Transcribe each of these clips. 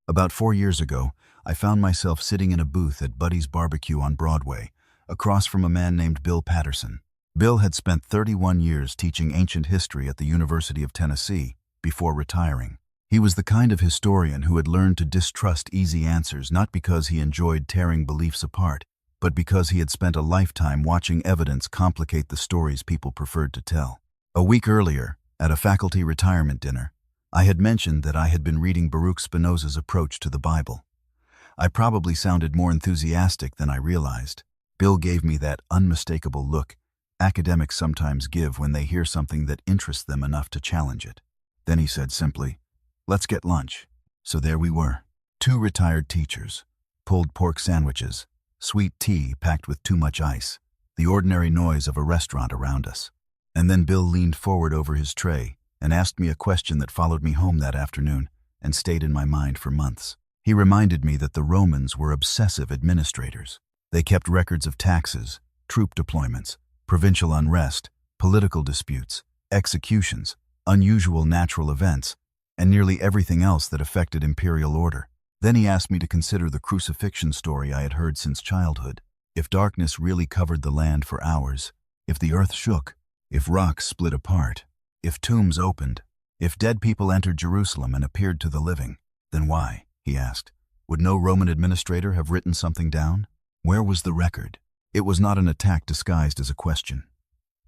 About 4 years ago, I found myself sitting in a booth at Buddy's Barbecue on Broadway, across from a man named Bill Patterson. Bill had spent 31 years teaching ancient history at the University of Tennessee before retiring. He was the kind of historian who had learned to distrust easy answers not because he enjoyed tearing beliefs apart, but because he had spent a lifetime watching evidence complicate the stories people preferred to tell. A week earlier, at a faculty retirement dinner, I had mentioned that I had been reading Baruch Spinoza's approach to the Bible. I probably sounded more enthusiastic than I realized. Bill gave me that unmistakable look academics sometimes give when they hear something that interests them enough to challenge it. Then he said simply, "Let's get lunch." So there we were, two retired teachers, pulled pork sandwiches, sweet tea packed with too much ice, the ordinary noise of a restaurant around us. And then Bill leaned forward over his tray and asked me a question that followed me home that afternoon and stayed in my mind for months. He reminded me that the Romans were obsessive administrators. They kept records of taxes, troop deployments, provincial unrest, political disputes, executions, unusual natural events, and nearly everything else that affected imperial order. Then he asked me to consider the crucifixion story I had heard since childhood. If darkness really covered the land for hours, if the earth shook, if rocks split apart, if tombs opened, if dead people entered Jerusalem and appeared to the living, then why, he asked, would no Roman administrator have written something down? Where was the record? It was not an attack disguised as a question.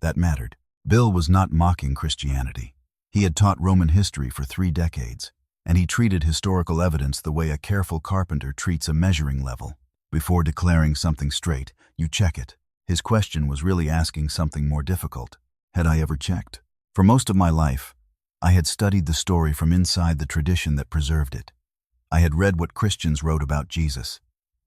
That mattered. Bill was not mocking Christianity. He had taught Roman history for 3 decades, and he treated historical evidence the way a careful carpenter treats a measuring level. Before declaring something straight, you check it. His question was really asking something more difficult. Had I ever checked? For most of my life, I had studied the story from inside the tradition that preserved it. I had read what Christians wrote about Jesus.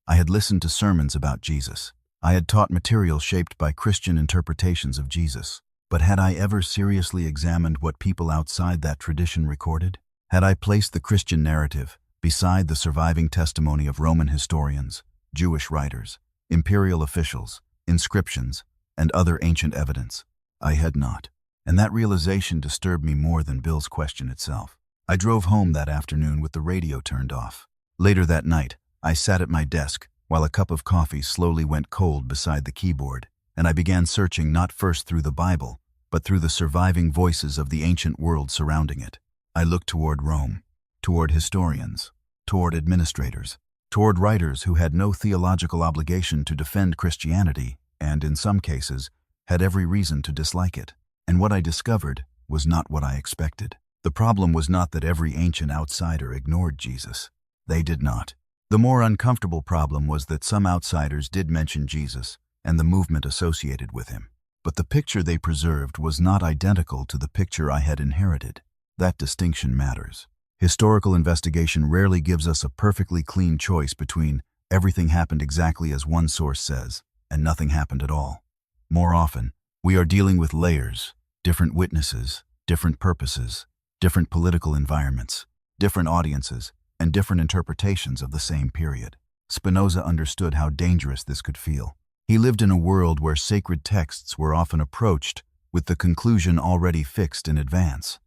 I had listened to sermons about Jesus. I had taught material shaped by Christian interpretations of Jesus. But had I ever seriously examined what people outside that tradition recorded? Had I placed the Christian narrative beside the surviving testimony of Roman historians, Jewish writers, imperial officials, inscriptions, and other ancient evidence? I had not. And that realization disturbed me more than Bill's question itself. I drove home that afternoon with the radio turned off. Later that night, I sat at my desk while a cup of coffee slowly went cold beside the keyboard, and I began searching not first through the Bible, but through the surviving voices of the ancient world surrounding it. I looked toward Rome, toward historians, toward administrators, toward writers who had no theological obligation to defend Christianity and, in some cases, had every reason to dislike it. And what I discovered was not what I expected. The problem was not that every ancient outsider ignored Jesus. They did not. The more uncomfortable problem was that some outsiders did mention Jesus and the movement associated with him. But the picture they preserved was not identical to the picture I had inherited. That distinction matters. Historical investigation rarely gives us a perfectly clean choice between everything happened exactly as one source says and nothing happened at all. More often, we are dealing with layers, different witnesses, different purposes, different political environments, different audiences, and different interpretations of the same period. Spinoza understood how dangerous this could feel. He lived in a world where sacred texts were often approached with the conclusion already fixed in advance.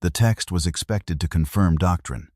The text was expected to confirm doctrine.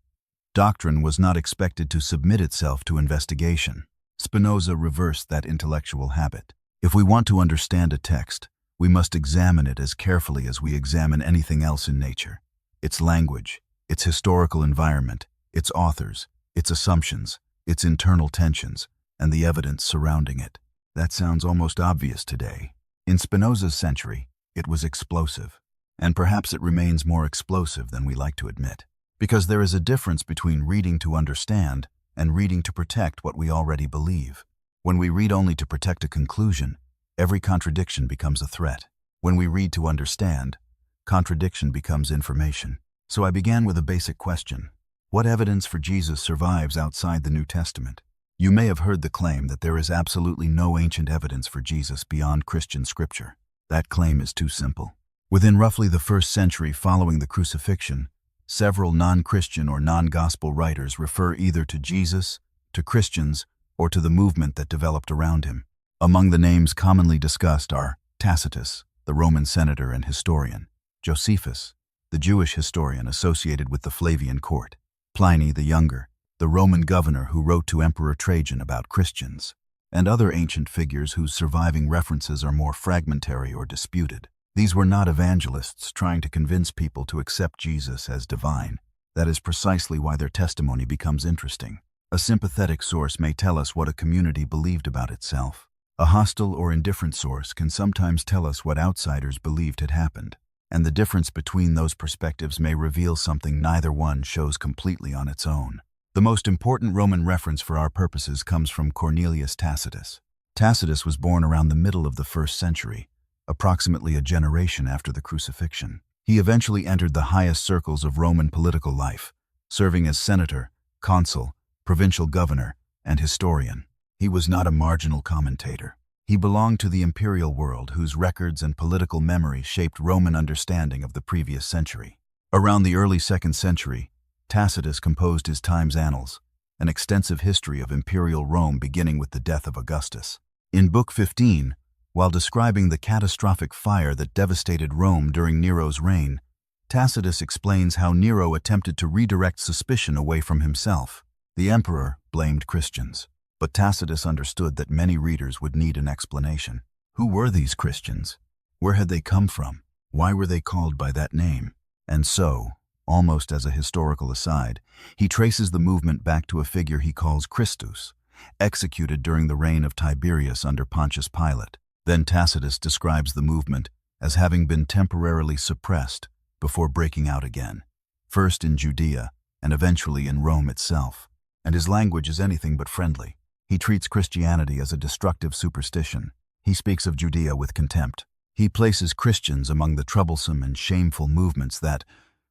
Doctrine was not expected to submit itself to investigation. Spinoza reversed that intellectual habit. If we want to understand a text, we must examine it as carefully as we examine anything else in nature. Its language, its historical environment, its authors, its assumptions, its internal tensions, and the evidence surrounding it. That sounds almost obvious today. In Spinoza's century, it was explosive. And perhaps it remains more explosive than we like to admit. Because there is a difference between reading to understand and reading to protect what we already believe. When we read only to protect a conclusion, every contradiction becomes a threat. When we read to understand, contradiction becomes information. So I began with a basic question. What evidence for Jesus survives outside the New Testament? You may have heard the claim that there is absolutely no ancient evidence for Jesus beyond Christian scripture. That claim is too simple. Within roughly the 1st century following the crucifixion, several non-Christian or non-gospel writers refer either to Jesus, to Christians, or to the movement that developed around him. Among the names commonly discussed are Tacitus, the Roman senator and historian; Josephus, the Jewish historian associated with the Flavian court; Pliny the Younger, the Roman governor who wrote to Emperor Trajan about Christians, and other ancient figures whose surviving references are more fragmentary or disputed. These were not evangelists trying to convince people to accept Jesus as divine. That is precisely why their testimony becomes interesting. A sympathetic source may tell us what a community believed about itself. A hostile or indifferent source can sometimes tell us what outsiders believed had happened, and the difference between those perspectives may reveal something neither one shows completely on its own. The most important Roman reference for our purposes comes from Cornelius Tacitus. Tacitus was born around the middle of the 1st century, approximately a generation after the crucifixion. He eventually entered the highest circles of Roman political life, serving as senator, consul, provincial governor, and historian. He was not a marginal commentator. He belonged to the imperial world whose records and political memory shaped Roman understanding of the previous century. Around the early 2nd century, Tacitus composed his time's annals, an extensive history of imperial Rome beginning with the death of Augustus. In Book 15, while describing the catastrophic fire that devastated Rome during Nero's reign, Tacitus explains how Nero attempted to redirect suspicion away from himself. The emperor blamed Christians, but Tacitus understood that many readers would need an explanation. Who were these Christians? Where had they come from? Why were they called by that name? And so, almost as a historical aside, he traces the movement back to a figure he calls Christus, executed during the reign of Tiberius under Pontius Pilate. Then Tacitus describes the movement as having been temporarily suppressed before breaking out again, first in Judea and eventually in Rome itself. And his language is anything but friendly. He treats Christianity as a destructive superstition. He speaks of Judea with contempt. He places Christians among the troublesome and shameful movements that,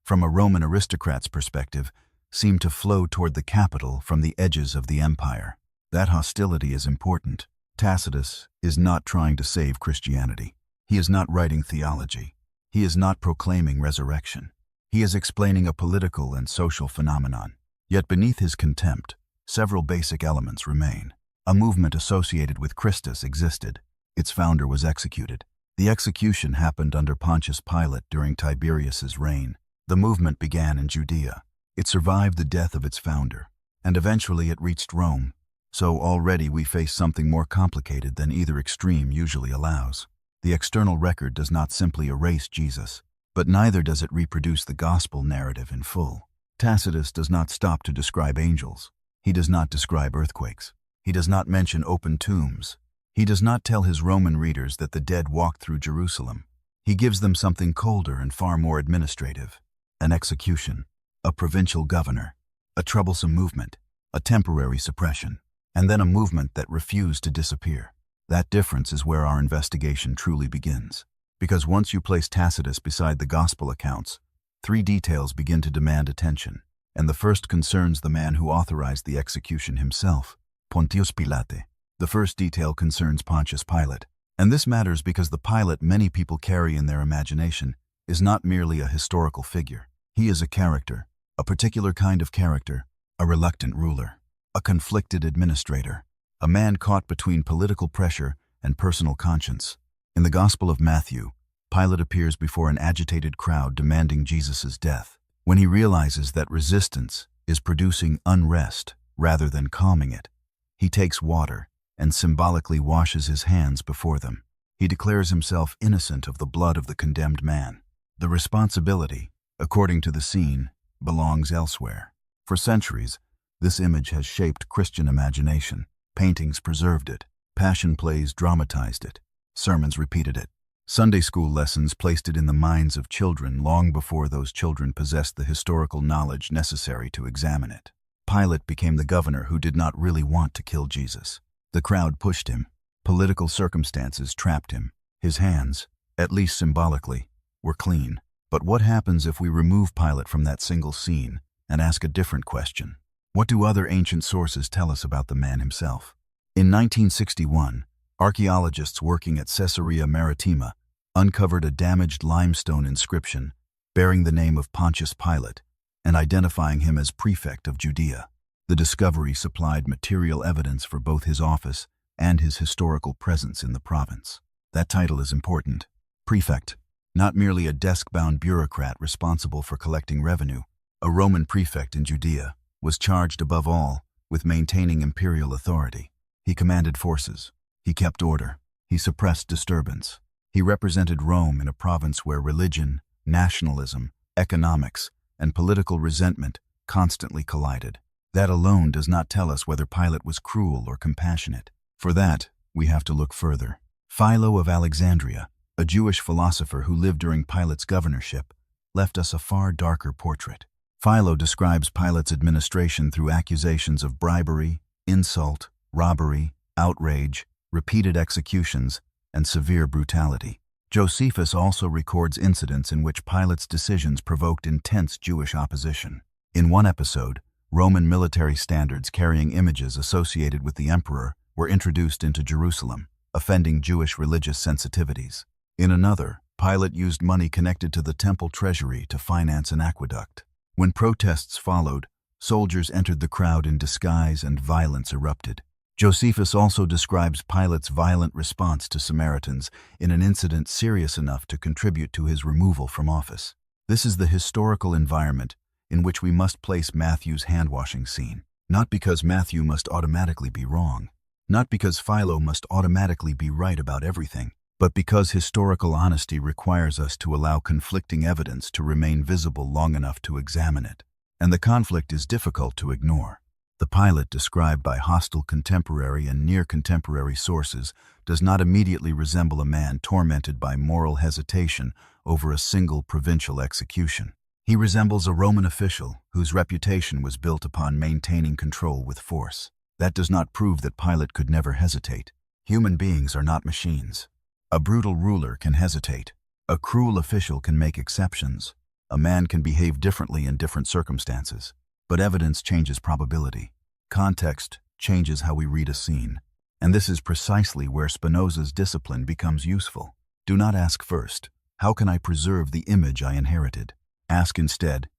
from a Roman aristocrat's perspective, seem to flow toward the capital from the edges of the empire. That hostility is important. Tacitus is not trying to save Christianity. He is not writing theology. He is not proclaiming resurrection. He is explaining a political and social phenomenon. Yet beneath his contempt, several basic elements remain. A movement associated with Christus existed. Its founder was executed. The execution happened under Pontius Pilate during Tiberius's reign. The movement began in Judea. It survived the death of its founder, and eventually it reached Rome. So already we face something more complicated than either extreme usually allows. The external record does not simply erase Jesus, but neither does it reproduce the gospel narrative in full. Tacitus does not stop to describe angels. He does not describe earthquakes. He does not mention open tombs. He does not tell his Roman readers that the dead walked through Jerusalem. He gives them something colder and far more administrative. An execution, a provincial governor, a troublesome movement, a temporary suppression, and then a movement that refused to disappear. That difference is where our investigation truly begins. Because once you place Tacitus beside the gospel accounts, 3 details begin to demand attention, and the first concerns the man who authorized the execution himself, Pontius Pilate. The first detail concerns Pontius Pilate, and this matters because the Pilate many people carry in their imagination is not merely a historical figure. He is a character, a particular kind of character, a reluctant ruler, a conflicted administrator, a man caught between political pressure and personal conscience. In the Gospel of Matthew, Pilate appears before an agitated crowd demanding Jesus' death. When he realizes that resistance is producing unrest rather than calming it, he takes water and symbolically washes his hands before them. He declares himself innocent of the blood of the condemned man. The responsibility, according to the scene, belongs elsewhere. For centuries, this image has shaped Christian imagination. Paintings preserved it, passion plays dramatized it, sermons repeated it. Sunday school lessons placed it in the minds of children long before those children possessed the historical knowledge necessary to examine it. Pilate became the governor who did not really want to kill Jesus. The crowd pushed him. Political circumstances trapped him. His hands, at least symbolically, were clean. But what happens if we remove Pilate from that single scene and ask a different question? What do other ancient sources tell us about the man himself? In 1961, archaeologists working at Caesarea Maritima uncovered a damaged limestone inscription bearing the name of Pontius Pilate and identifying him as prefect of Judea. The discovery supplied material evidence for both his office and his historical presence in the province. That title is important. Prefect, not merely a desk-bound bureaucrat responsible for collecting revenue. A Roman prefect in Judea was charged above all with maintaining imperial authority. He commanded forces. He kept order. He suppressed disturbance. He represented Rome in a province where religion, nationalism, economics, and political resentment constantly collided. That alone does not tell us whether Pilate was cruel or compassionate. For that, we have to look further. Philo of Alexandria, a Jewish philosopher who lived during Pilate's governorship, left us a far darker portrait. Philo describes Pilate's administration through accusations of bribery, insult, robbery, outrage, repeated executions, and severe brutality. Josephus also records incidents in which Pilate's decisions provoked intense Jewish opposition. In one episode, Roman military standards carrying images associated with the emperor were introduced into Jerusalem, offending Jewish religious sensitivities. In another, Pilate used money connected to the temple treasury to finance an aqueduct. When protests followed, soldiers entered the crowd in disguise and violence erupted. Josephus also describes Pilate's violent response to Samaritans in an incident serious enough to contribute to his removal from office. This is the historical environment in which we must place Matthew's hand-washing scene. Not because Matthew must automatically be wrong, not because Philo must automatically be right about everything, but because historical honesty requires us to allow conflicting evidence to remain visible long enough to examine it. And the conflict is difficult to ignore. The Pilate described by hostile contemporary and near-contemporary sources does not immediately resemble a man tormented by moral hesitation over a single provincial execution. He resembles a Roman official whose reputation was built upon maintaining control with force. That does not prove that Pilate could never hesitate. Human beings are not machines. A brutal ruler can hesitate. A cruel official can make exceptions. A man can behave differently in different circumstances. But evidence changes probability. Context changes how we read a scene. And this is precisely where Spinoza's discipline becomes useful. Do not ask first, how can I preserve the image I inherited? Ask instead,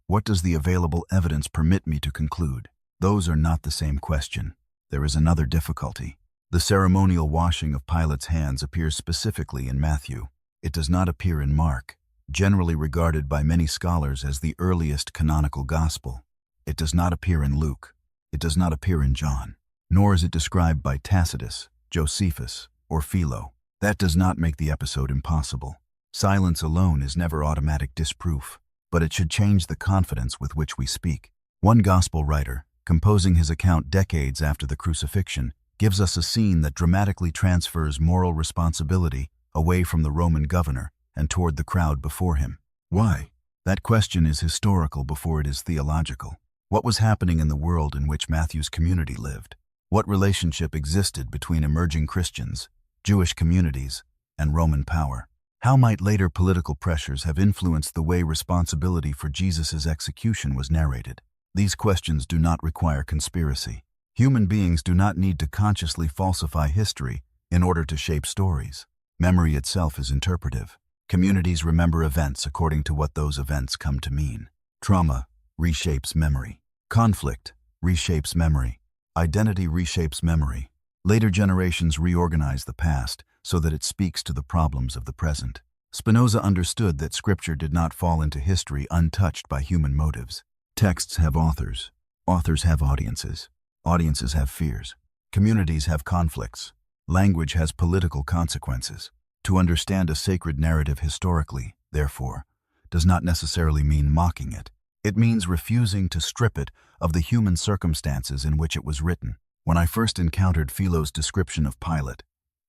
what does the available evidence permit me to conclude? Those are not the same question. There is another difficulty. The ceremonial washing of Pilate's hands appears specifically in Matthew. It does not appear in Mark, generally regarded by many scholars as the earliest canonical gospel. It does not appear in Luke. It does not appear in John. Nor is it described by Tacitus, Josephus, or Philo. That does not make the episode impossible. Silence alone is never automatic disproof, but it should change the confidence with which we speak. One gospel writer, composing his account decades after the crucifixion, gives us a scene that dramatically transfers moral responsibility away from the Roman governor and toward the crowd before him. Why? That question is historical before it is theological. What was happening in the world in which Matthew's community lived? What relationship existed between emerging Christians, Jewish communities, and Roman power? How might later political pressures have influenced the way responsibility for Jesus' execution was narrated? These questions do not require conspiracy. Human beings do not need to consciously falsify history in order to shape stories. Memory itself is interpretive. Communities remember events according to what those events come to mean. Trauma reshapes memory. Conflict reshapes memory. Identity reshapes memory. Later generations reorganize the past so that it speaks to the problems of the present. Spinoza understood that Scripture did not fall into history untouched by human motives. Texts have authors. Authors have audiences. Audiences have fears. Communities have conflicts. Language has political consequences. To understand a sacred narrative historically, therefore, does not necessarily mean mocking it. It means refusing to strip it of the human circumstances in which it was written. When I first encountered Philo's description of Pilate,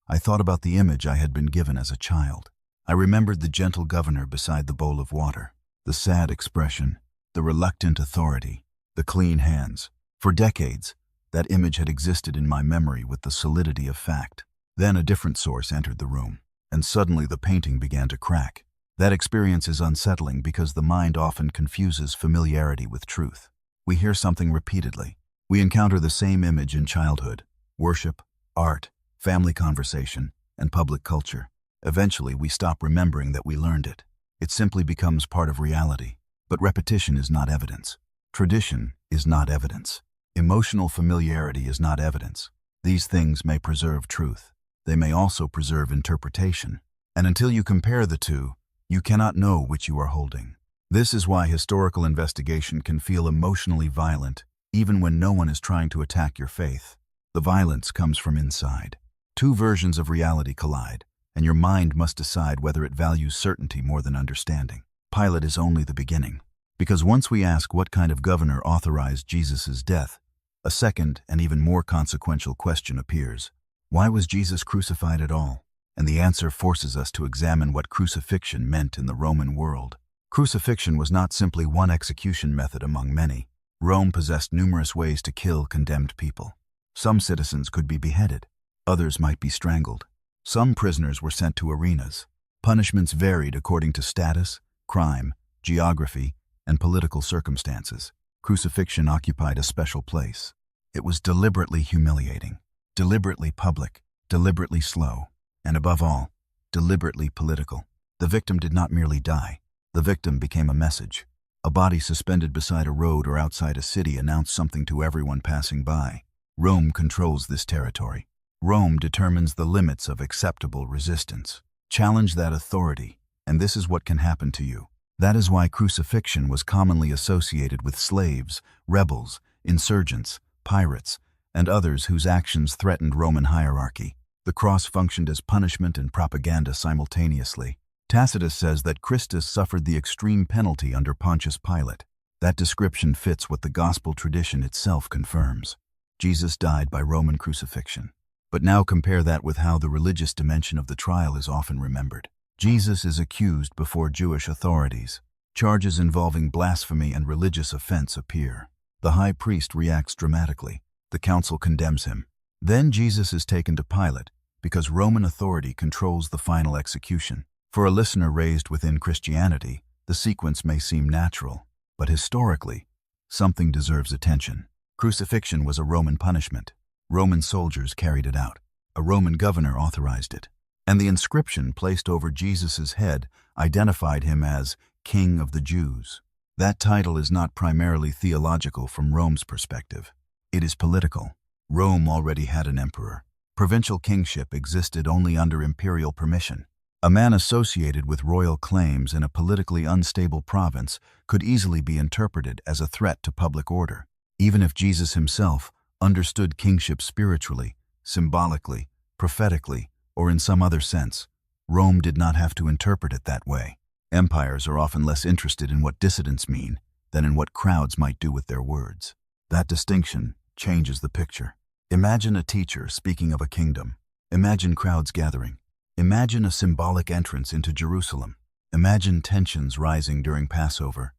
I thought about the image I had been given as a child. I remembered the gentle governor beside the bowl of water, the sad expression, the reluctant authority, the clean hands. For decades, that image had existed in my memory with the solidity of fact. Then a different source entered the room, and suddenly the painting began to crack. That experience is unsettling because the mind often confuses familiarity with truth. We hear something repeatedly. We encounter the same image in childhood, worship, art, family conversation, and public culture. Eventually, we stop remembering that we learned it. It simply becomes part of reality. But repetition is not evidence. Tradition is not evidence. Emotional familiarity is not evidence. These things may preserve truth. They may also preserve interpretation. And until you compare the two, you cannot know which you are holding. This is why historical investigation can feel emotionally violent, even when no one is trying to attack your faith. The violence comes from inside. Two versions of reality collide, and your mind must decide whether it values certainty more than understanding. Pilate is only the beginning, because once we ask what kind of governor authorized Jesus' death, a second and even more consequential question appears. Why was Jesus crucified at all? And the answer forces us to examine what crucifixion meant in the Roman world. Crucifixion was not simply one execution method among many. Rome possessed numerous ways to kill condemned people. Some citizens could be beheaded. Others might be strangled. Some prisoners were sent to arenas. Punishments varied according to status, crime, geography, and political circumstances. Crucifixion occupied a special place. It was deliberately humiliating, deliberately public, deliberately slow, and above all, deliberately political. The victim did not merely die. The victim became a message. A body suspended beside a road or outside a city announced something to everyone passing by. Rome controls this territory. Rome determines the limits of acceptable resistance. Challenge that authority, and this is what can happen to you. That is why crucifixion was commonly associated with slaves, rebels, insurgents, pirates, and others whose actions threatened Roman hierarchy. The cross functioned as punishment and propaganda simultaneously. Tacitus says that Christus suffered the extreme penalty under Pontius Pilate. That description fits what the gospel tradition itself confirms. Jesus died by Roman crucifixion. But now compare that with how the religious dimension of the trial is often remembered. Jesus is accused before Jewish authorities. Charges involving blasphemy and religious offense appear. The high priest reacts dramatically. The council condemns him. Then Jesus is taken to Pilate, because Roman authority controls the final execution. For a listener raised within Christianity, the sequence may seem natural, but historically, something deserves attention. Crucifixion was a Roman punishment. Roman soldiers carried it out. A Roman governor authorized it. And the inscription placed over Jesus' head identified him as King of the Jews. That title is not primarily theological from Rome's perspective. It is political. Rome already had an emperor. Provincial kingship existed only under imperial permission. A man associated with royal claims in a politically unstable province could easily be interpreted as a threat to public order. Even if Jesus himself understood kingship spiritually, symbolically, prophetically, or in some other sense, Rome did not have to interpret it that way. Empires are often less interested in what dissidents mean than in what crowds might do with their words. That distinction changes the picture. Imagine a teacher speaking of a kingdom. Imagine crowds gathering. Imagine a symbolic entrance into Jerusalem. Imagine tensions rising during Passover,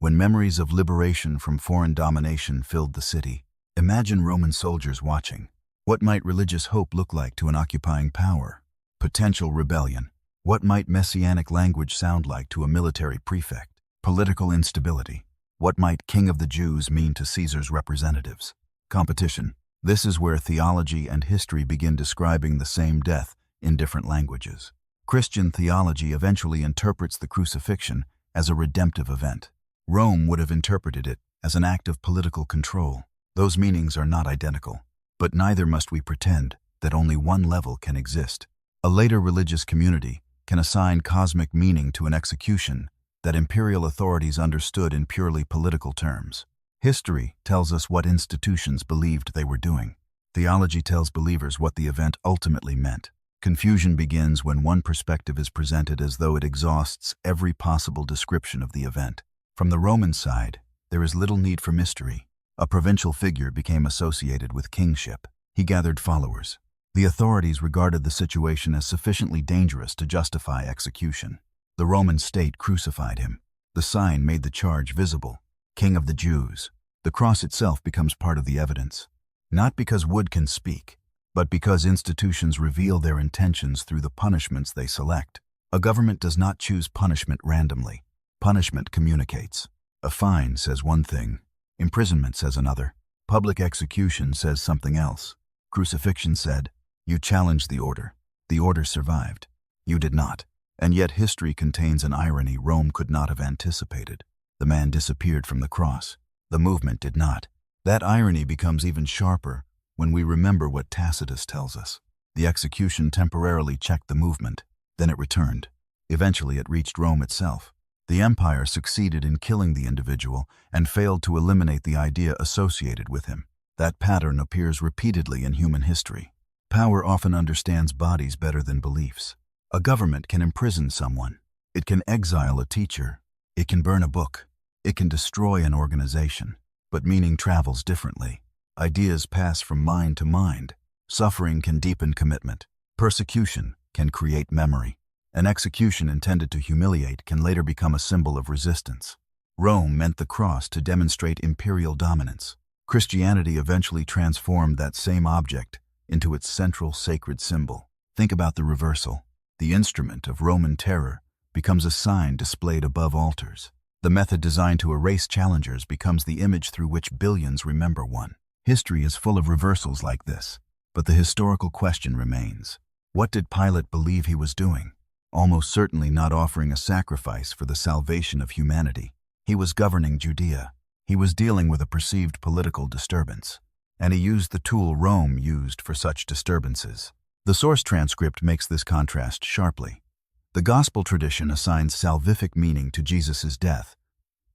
when memories of liberation from foreign domination filled the city. Imagine Roman soldiers watching. What might religious hope look like to an occupying power? Potential rebellion. What might messianic language sound like to a military prefect? Political instability. What might King of the Jews mean to Caesar's representatives? Competition. This is where theology and history begin describing the same death in different languages. Christian theology eventually interprets the crucifixion as a redemptive event. Rome would have interpreted it as an act of political control. Those meanings are not identical, but neither must we pretend that only one level can exist. A later religious community can assign cosmic meaning to an execution that imperial authorities understood in purely political terms. History tells us what institutions believed they were doing. Theology tells believers what the event ultimately meant. Confusion begins when one perspective is presented as though it exhausts every possible description of the event. From the Roman side, there is little need for mystery. A provincial figure became associated with kingship. He gathered followers. The authorities regarded the situation as sufficiently dangerous to justify execution. The Roman state crucified him. The sign made the charge visible. King of the Jews. The cross itself becomes part of the evidence. Not because wood can speak, but because institutions reveal their intentions through the punishments they select. A government does not choose punishment randomly. Punishment communicates. A fine says one thing. Imprisonment says another. Public execution says something else. Crucifixion said, "You challenged the order. The order survived. You did not." And yet history contains an irony Rome could not have anticipated. The man disappeared from the cross. The movement did not. That irony becomes even sharper when we remember what Tacitus tells us. The execution temporarily checked the movement. Then it returned. Eventually it reached Rome itself. The empire succeeded in killing the individual and failed to eliminate the idea associated with him. That pattern appears repeatedly in human history. Power often understands bodies better than beliefs. A government can imprison someone. It can exile a teacher. It can burn a book. It can destroy an organization. But meaning travels differently. Ideas pass from mind to mind. Suffering can deepen commitment. Persecution can create memory. An execution intended to humiliate can later become a symbol of resistance. Rome meant the cross to demonstrate imperial dominance. Christianity eventually transformed that same object into its central sacred symbol. Think about the reversal. The instrument of Roman terror becomes a sign displayed above altars. The method designed to erase challengers becomes the image through which billions remember one. History is full of reversals like this, but the historical question remains. What did Pilate believe he was doing? Almost certainly not offering a sacrifice for the salvation of humanity. He was governing Judea. He was dealing with a perceived political disturbance, and he used the tool Rome used for such disturbances. The source transcript makes this contrast sharply. The gospel tradition assigns salvific meaning to Jesus' death,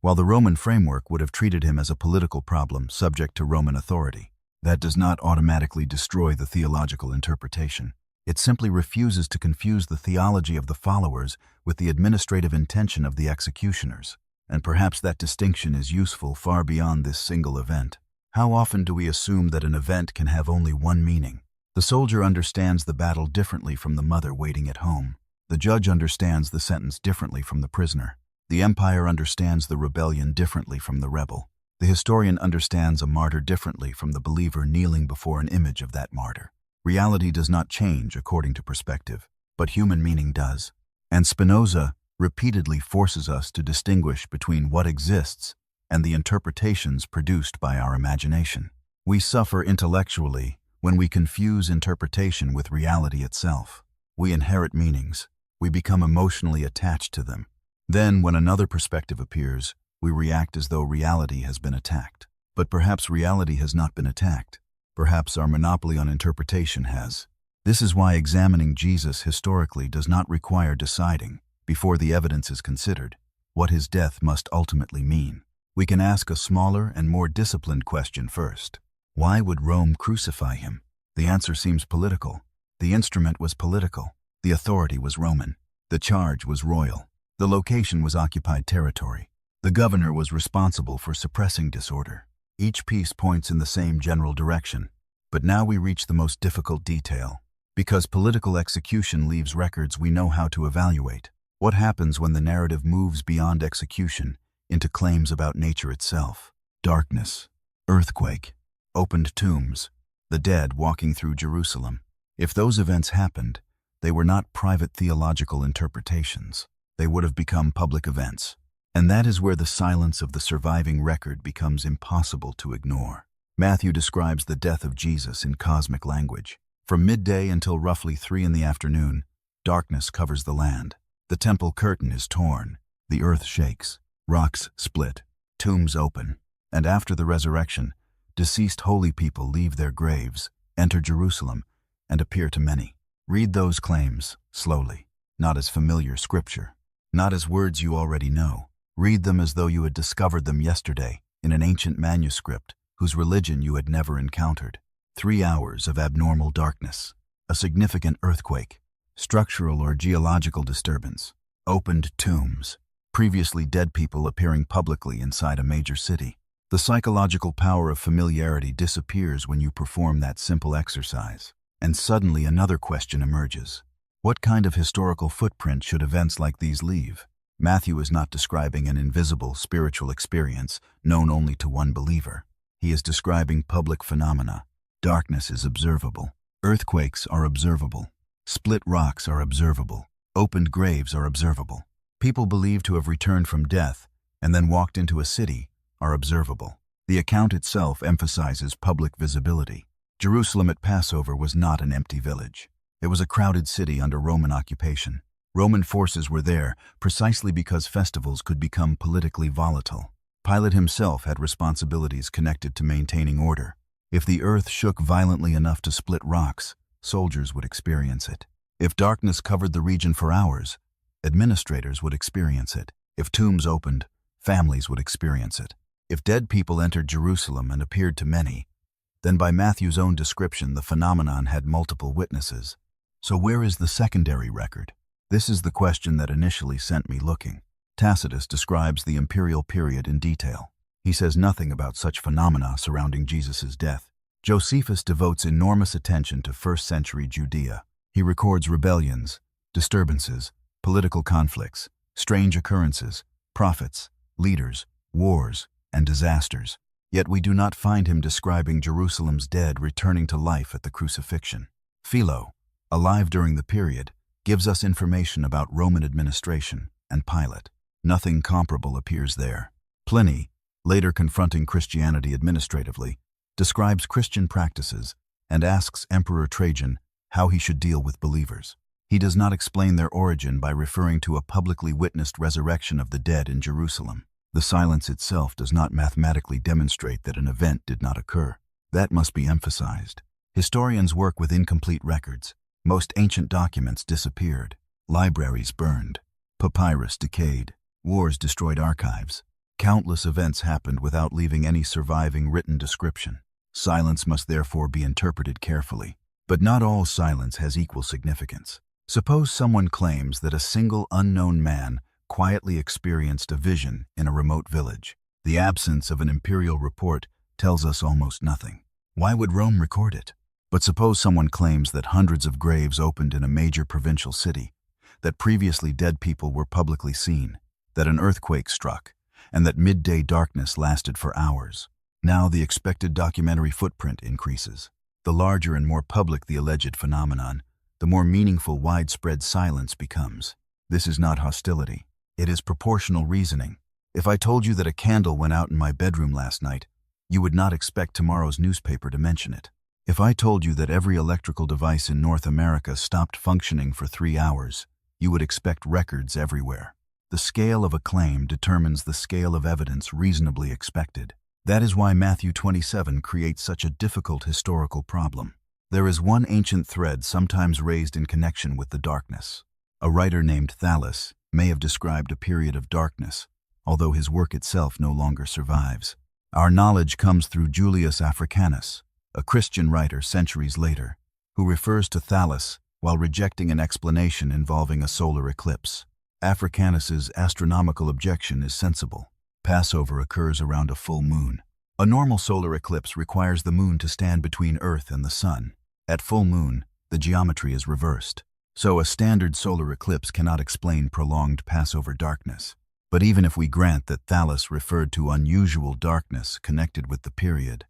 while the Roman framework would have treated him as a political problem subject to Roman authority. That does not automatically destroy the theological interpretation. It simply refuses to confuse the theology of the followers with the administrative intention of the executioners. And perhaps that distinction is useful far beyond this single event. How often do we assume that an event can have only one meaning? The soldier understands the battle differently from the mother waiting at home. The judge understands the sentence differently from the prisoner. The empire understands the rebellion differently from the rebel. The historian understands a martyr differently from the believer kneeling before an image of that martyr. Reality does not change according to perspective, but human meaning does. And Spinoza repeatedly forces us to distinguish between what exists and the interpretations produced by our imagination. We suffer intellectually when we confuse interpretation with reality itself. We inherit meanings. We become emotionally attached to them. Then, when another perspective appears, we react as though reality has been attacked. But perhaps reality has not been attacked. Perhaps our monopoly on interpretation has. This is why examining Jesus historically does not require deciding, before the evidence is considered, what his death must ultimately mean. We can ask a smaller and more disciplined question first. Why would Rome crucify him? The answer seems political. The instrument was political. The authority was Roman. The charge was royal. The location was occupied territory. The governor was responsible for suppressing disorder. Each piece points in the same general direction. But now we reach the most difficult detail. Because political execution leaves records we know how to evaluate. What happens when the narrative moves beyond execution into claims about nature itself? Darkness, earthquake, opened tombs, the dead walking through Jerusalem. If those events happened, they were not private theological interpretations. They would have become public events. And that is where the silence of the surviving record becomes impossible to ignore. Matthew describes the death of Jesus in cosmic language. From midday until roughly 3 p.m, darkness covers the land. The temple curtain is torn. The earth shakes. Rocks split. Tombs open. And after the resurrection, deceased holy people leave their graves, enter Jerusalem, and appear to many. Read those claims slowly, not as familiar scripture, not as words you already know. Read them as though you had discovered them yesterday in an ancient manuscript whose religion you had never encountered. 3 hours of abnormal darkness, a significant earthquake, structural or geological disturbance, opened tombs, previously dead people appearing publicly inside a major city. The psychological power of familiarity disappears when you perform that simple exercise. And suddenly another question emerges. What kind of historical footprint should events like these leave? Matthew is not describing an invisible spiritual experience known only to one believer. He is describing public phenomena. Darkness is observable. Earthquakes are observable. Split rocks are observable. Opened graves are observable. People believed to have returned from death and then walked into a city are observable. The account itself emphasizes public visibility. Jerusalem at Passover was not an empty village. It was a crowded city under Roman occupation. Roman forces were there precisely because festivals could become politically volatile. Pilate himself had responsibilities connected to maintaining order. If the earth shook violently enough to split rocks, soldiers would experience it. If darkness covered the region for hours, administrators would experience it. If tombs opened, families would experience it. If dead people entered Jerusalem and appeared to many, then by Matthew's own description the phenomenon had multiple witnesses. So where is the secondary record? This is the question that initially sent me looking. Tacitus describes the imperial period in detail. He says nothing about such phenomena surrounding Jesus' death. Josephus devotes enormous attention to first-century Judea. He records rebellions, disturbances, political conflicts, strange occurrences, prophets, leaders, wars, and disasters. Yet we do not find him describing Jerusalem's dead returning to life at the crucifixion. Philo, alive during the period, gives us information about Roman administration and Pilate. Nothing comparable appears there. Pliny, later confronting Christianity administratively, describes Christian practices and asks Emperor Trajan how he should deal with believers. He does not explain their origin by referring to a publicly witnessed resurrection of the dead in Jerusalem. The silence itself does not mathematically demonstrate that an event did not occur. That must be emphasized. Historians work with incomplete records. Most ancient documents disappeared. Libraries burned. Papyrus decayed. Wars destroyed archives. Countless events happened without leaving any surviving written description. Silence must therefore be interpreted carefully. But not all silence has equal significance. Suppose someone claims that a single unknown man quietly experienced a vision in a remote village. The absence of an imperial report tells us almost nothing. Why would Rome record it? But suppose someone claims that hundreds of graves opened in a major provincial city, that previously dead people were publicly seen, that an earthquake struck, and that midday darkness lasted for hours. Now the expected documentary footprint increases. The larger and more public the alleged phenomenon, the more meaningful widespread silence becomes. This is not hostility. It is proportional reasoning. If I told you that a candle went out in my bedroom last night, you would not expect tomorrow's newspaper to mention it. If I told you that every electrical device in North America stopped functioning for 3 hours, you would expect records everywhere. The scale of a claim determines the scale of evidence reasonably expected. That is why Matthew 27 creates such a difficult historical problem. There is one ancient thread sometimes raised in connection with the darkness. A writer named Thales may have described a period of darkness, although his work itself no longer survives. Our knowledge comes through Julius Africanus, a Christian writer centuries later, who refers to Thales while rejecting an explanation involving a solar eclipse. Africanus's astronomical objection is sensible. Passover occurs around a full moon. A normal solar eclipse requires the moon to stand between Earth and the sun. At full moon, the geometry is reversed. So a standard solar eclipse cannot explain prolonged Passover darkness. But even if we grant that Thales referred to unusual darkness connected with the period,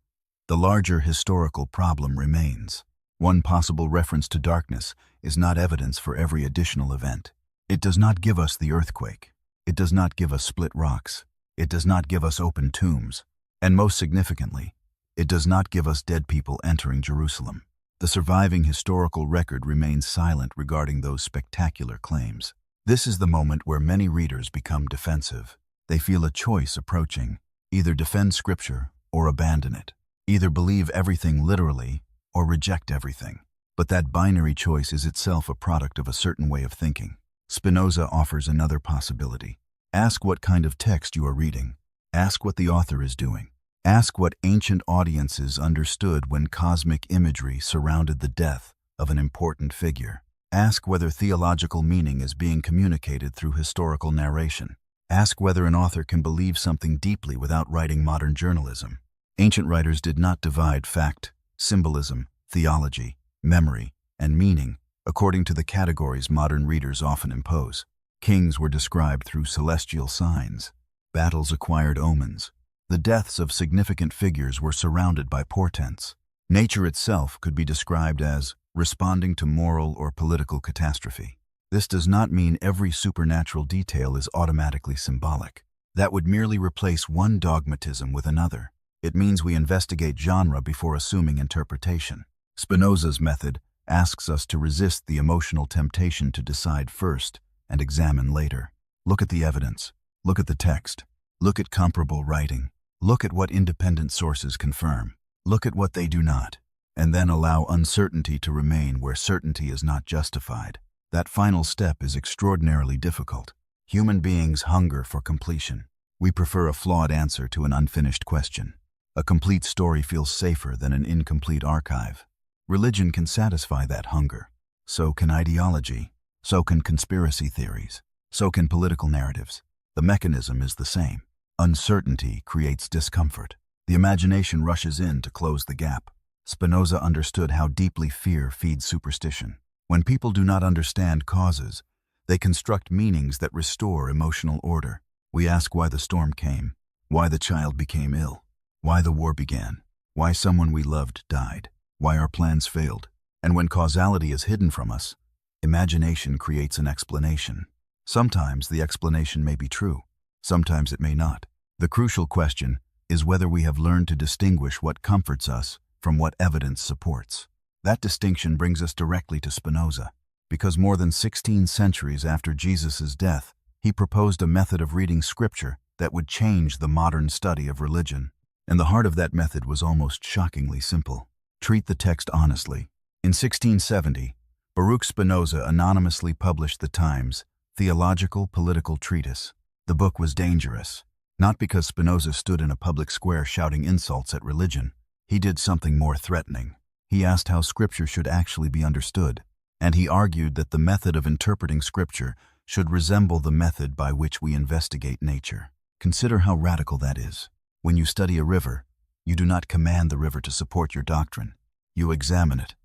the larger historical problem remains. One possible reference to darkness is not evidence for every additional event. It does not give us the earthquake. It does not give us split rocks. It does not give us open tombs. And most significantly, it does not give us dead people entering Jerusalem. The surviving historical record remains silent regarding those spectacular claims. This is the moment where many readers become defensive. They feel a choice approaching: either defend Scripture or abandon it. Either believe everything literally or reject everything. But that binary choice is itself a product of a certain way of thinking. Spinoza offers another possibility. Ask what kind of text you are reading. Ask what the author is doing. Ask what ancient audiences understood when cosmic imagery surrounded the death of an important figure. Ask whether theological meaning is being communicated through historical narration. Ask whether an author can believe something deeply without writing modern journalism. Ancient writers did not divide fact, symbolism, theology, memory, and meaning according to the categories modern readers often impose. Kings were described through celestial signs. Battles acquired omens. The deaths of significant figures were surrounded by portents. Nature itself could be described as responding to moral or political catastrophe. This does not mean every supernatural detail is automatically symbolic. That would merely replace one dogmatism with another. It means we investigate genre before assuming interpretation. Spinoza's method asks us to resist the emotional temptation to decide first and examine later. Look at the evidence. Look at the text. Look at comparable writing. Look at what independent sources confirm. Look at what they do not. And then allow uncertainty to remain where certainty is not justified. That final step is extraordinarily difficult. Human beings hunger for completion. We prefer a flawed answer to an unfinished question. A complete story feels safer than an incomplete archive. Religion can satisfy that hunger. So can ideology. So can conspiracy theories. So can political narratives. The mechanism is the same. Uncertainty creates discomfort. The imagination rushes in to close the gap. Spinoza understood how deeply fear feeds superstition. When people do not understand causes, they construct meanings that restore emotional order. We ask why the storm came, why the child became ill, why the war began, why someone we loved died, why our plans failed. And when causality is hidden from us, imagination creates an explanation. Sometimes the explanation may be true, sometimes it may not. The crucial question is whether we have learned to distinguish what comforts us from what evidence supports. That distinction brings us directly to Spinoza, because more than 16 centuries after Jesus' death, he proposed a method of reading scripture that would change the modern study of religion. And the heart of that method was almost shockingly simple. Treat the text honestly. In 1670, Baruch Spinoza anonymously published the Times Theological Political Treatise. The book was dangerous, not because Spinoza stood in a public square shouting insults at religion. He did something more threatening. He asked how scripture should actually be understood, and he argued that the method of interpreting scripture should resemble the method by which we investigate nature. Consider how radical that is. When you study a river, you do not command the river to support your doctrine. You examine it.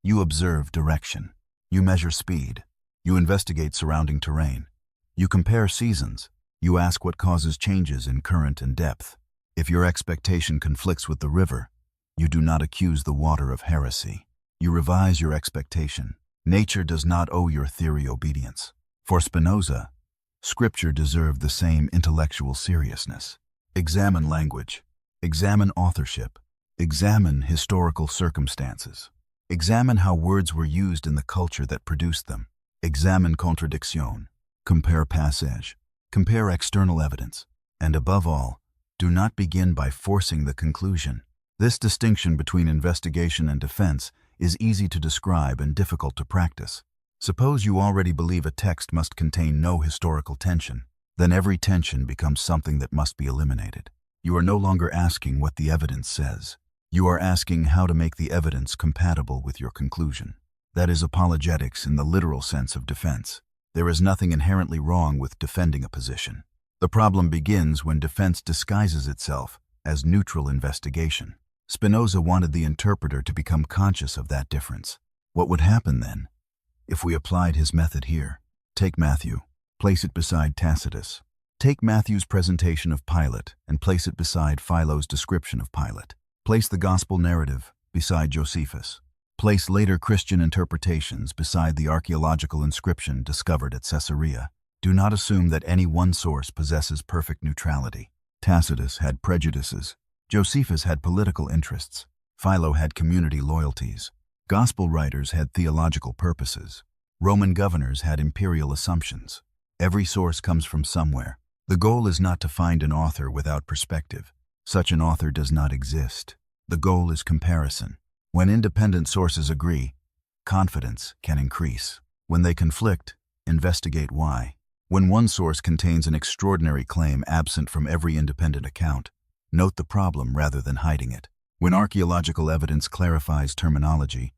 You observe direction. You measure speed. You investigate surrounding terrain. You compare seasons. You ask what causes changes in current and depth. If your expectation conflicts with the river, you do not accuse the water of heresy. You revise your expectation. Nature does not owe your theory obedience. For Spinoza, scripture deserved the same intellectual seriousness. Examine language. Examine authorship. Examine historical circumstances. Examine how words were used in the culture that produced them. Examine contradiction. Compare passage. Compare external evidence. And above all, do not begin by forcing the conclusion. This distinction between investigation and defense is easy to describe and difficult to practice. Suppose you already believe a text must contain no historical tension. Then every tension becomes something that must be eliminated. You are no longer asking what the evidence says. You are asking how to make the evidence compatible with your conclusion. That is apologetics in the literal sense of defense. There is nothing inherently wrong with defending a position. The problem begins when defense disguises itself as neutral investigation. Spinoza wanted the interpreter to become conscious of that difference. What would happen then if we applied his method here? Take Matthew, place it beside Tacitus. Take Matthew's presentation of Pilate and place it beside Philo's description of Pilate. Place the gospel narrative beside Josephus. Place later Christian interpretations beside the archaeological inscription discovered at Caesarea. Do not assume that any one source possesses perfect neutrality. Tacitus had prejudices. Josephus had political interests. Philo had community loyalties. Gospel writers had theological purposes. Roman governors had imperial assumptions. Every source comes from somewhere. The goal is not to find an author without perspective. Such an author does not exist. The goal is comparison. When independent sources agree, confidence can increase. When they conflict, investigate why. When one source contains an extraordinary claim absent from every independent account, note the problem rather than hiding it. When archaeological evidence clarifies terminology,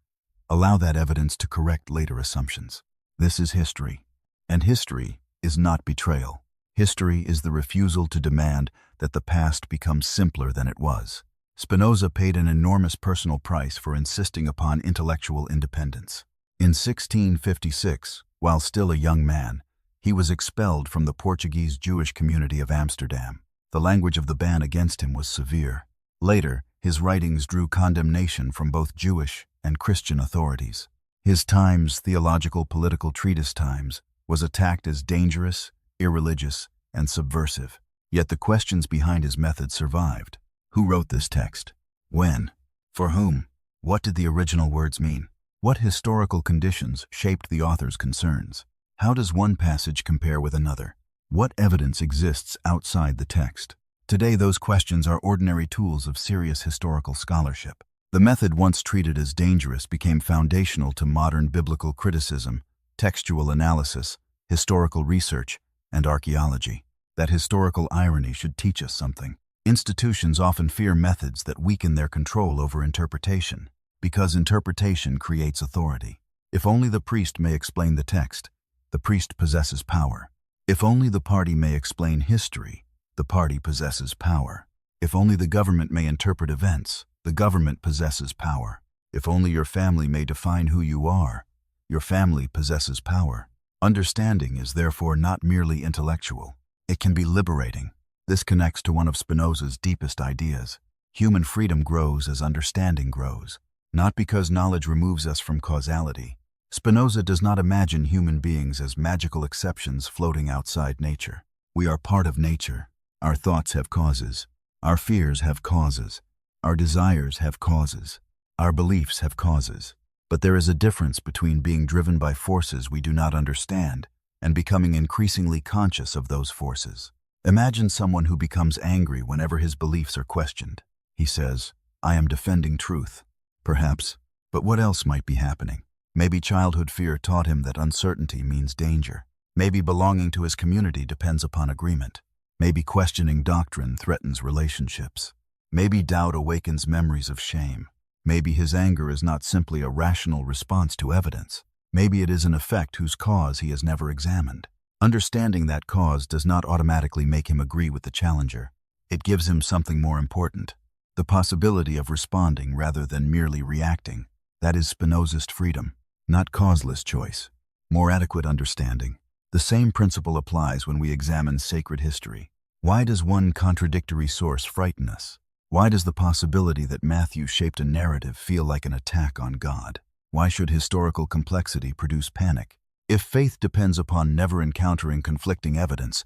allow that evidence to correct later assumptions. This is history. And history is not betrayal. History is the refusal to demand that the past become simpler than it was. Spinoza paid an enormous personal price for insisting upon intellectual independence. In 1656, while still a young man, he was expelled from the Portuguese Jewish community of Amsterdam. The language of the ban against him was severe. Later, his writings drew condemnation from both Jewish and Christian authorities. His Times Theological Political Treatise Times was attacked as dangerous, irreligious, and subversive. Yet the questions behind his method survived. Who wrote this text? When? For whom? What did the original words mean? What historical conditions shaped the author's concerns? How does one passage compare with another? What evidence exists outside the text? Today, those questions are ordinary tools of serious historical scholarship. The method once treated as dangerous became foundational to modern biblical criticism, textual analysis, historical research, and archaeology. That historical irony should teach us something. Institutions often fear methods that weaken their control over interpretation, because interpretation creates authority. If only the priest may explain the text, the priest possesses power. If only the party may explain history, the party possesses power. If only the government may interpret events, the government possesses power. If only your family may define who you are, your family possesses power. Understanding is therefore not merely intellectual. It can be liberating. This connects to one of Spinoza's deepest ideas. Human freedom grows as understanding grows, not because knowledge removes us from causality. Spinoza does not imagine human beings as magical exceptions floating outside nature. We are part of nature. Our thoughts have causes. Our fears have causes. Our desires have causes. Our beliefs have causes. But there is a difference between being driven by forces we do not understand and becoming increasingly conscious of those forces. Imagine someone who becomes angry whenever his beliefs are questioned. He says, "I am defending truth." Perhaps, but what else might be happening? Maybe childhood fear taught him that uncertainty means danger. Maybe belonging to his community depends upon agreement. Maybe questioning doctrine threatens relationships. Maybe doubt awakens memories of shame. Maybe his anger is not simply a rational response to evidence. Maybe it is an effect whose cause he has never examined. Understanding that cause does not automatically make him agree with the challenger. It gives him something more important, the possibility of responding rather than merely reacting. That is Spinoza's freedom, not causeless choice. More adequate understanding. The same principle applies when we examine sacred history. Why does one contradictory source frighten us? Why does the possibility that Matthew shaped a narrative feel like an attack on God? Why should historical complexity produce panic? If faith depends upon never encountering conflicting evidence,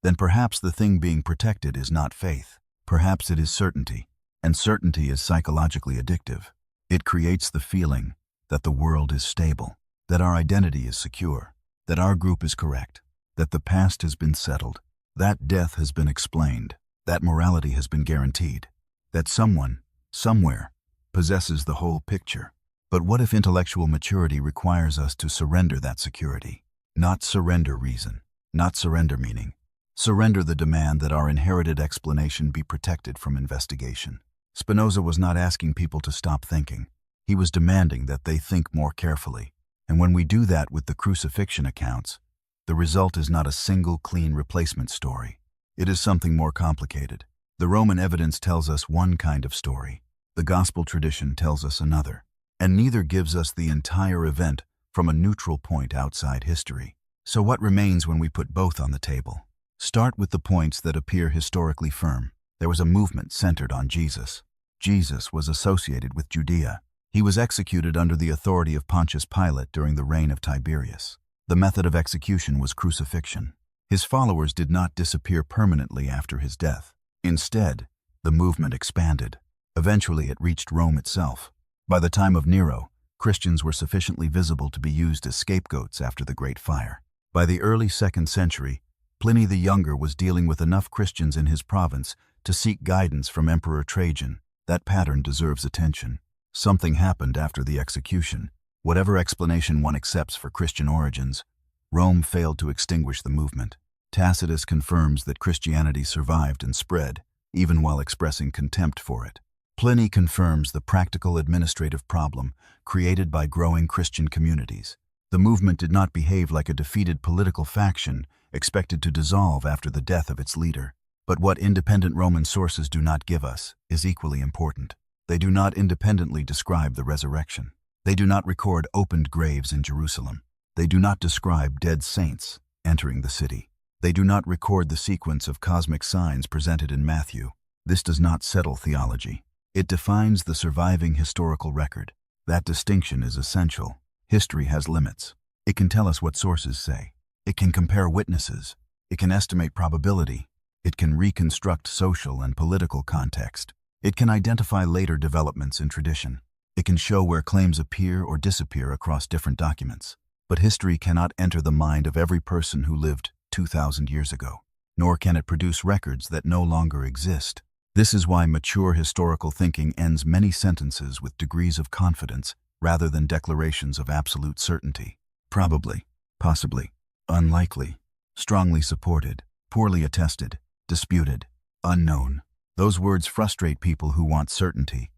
then perhaps the thing being protected is not faith. Perhaps it is certainty, and certainty is psychologically addictive. It creates the feeling that the world is stable, that our identity is secure, that our group is correct, that the past has been settled, that death has been explained, that morality has been guaranteed, that someone, somewhere, possesses the whole picture. But what if intellectual maturity requires us to surrender that security? Not surrender reason, not surrender meaning. Surrender the demand that our inherited explanation be protected from investigation. Spinoza was not asking people to stop thinking. He was demanding that they think more carefully. And when we do that with the crucifixion accounts, the result is not a single clean replacement story. It is something more complicated. The Roman evidence tells us one kind of story. The gospel tradition tells us another. And neither gives us the entire event from a neutral point outside history. So what remains when we put both on the table? Start with the points that appear historically firm. There was a movement centered on Jesus. Jesus was associated with Judea. He was executed under the authority of Pontius Pilate during the reign of Tiberius. The method of execution was crucifixion. His followers did not disappear permanently after his death. Instead, the movement expanded. Eventually, it reached Rome itself. By the time of Nero, Christians were sufficiently visible to be used as scapegoats after the Great Fire. By the early 2nd century, Pliny the Younger was dealing with enough Christians in his province to seek guidance from Emperor Trajan. That pattern deserves attention. Something happened after the execution. Whatever explanation one accepts for Christian origins, Rome failed to extinguish the movement. Tacitus confirms that Christianity survived and spread, even while expressing contempt for it. Pliny confirms the practical administrative problem created by growing Christian communities. The movement did not behave like a defeated political faction expected to dissolve after the death of its leader. But what independent Roman sources do not give us is equally important. They do not independently describe the resurrection. They do not record opened graves in Jerusalem. They do not describe dead saints entering the city. They do not record the sequence of cosmic signs presented in Matthew. This does not settle theology. It defines the surviving historical record. That distinction is essential. History has limits. It can tell us what sources say. It can compare witnesses. It can estimate probability. It can reconstruct social and political context. It can identify later developments in tradition. It can show where claims appear or disappear across different documents. But history cannot enter the mind of every person who lived 2,000 years ago, nor can it produce records that no longer exist. This is why mature historical thinking ends many sentences with degrees of confidence rather than declarations of absolute certainty. Probably, possibly, unlikely. strongly supported, poorly attested, disputed, unknown. Those words frustrate people who want certainty,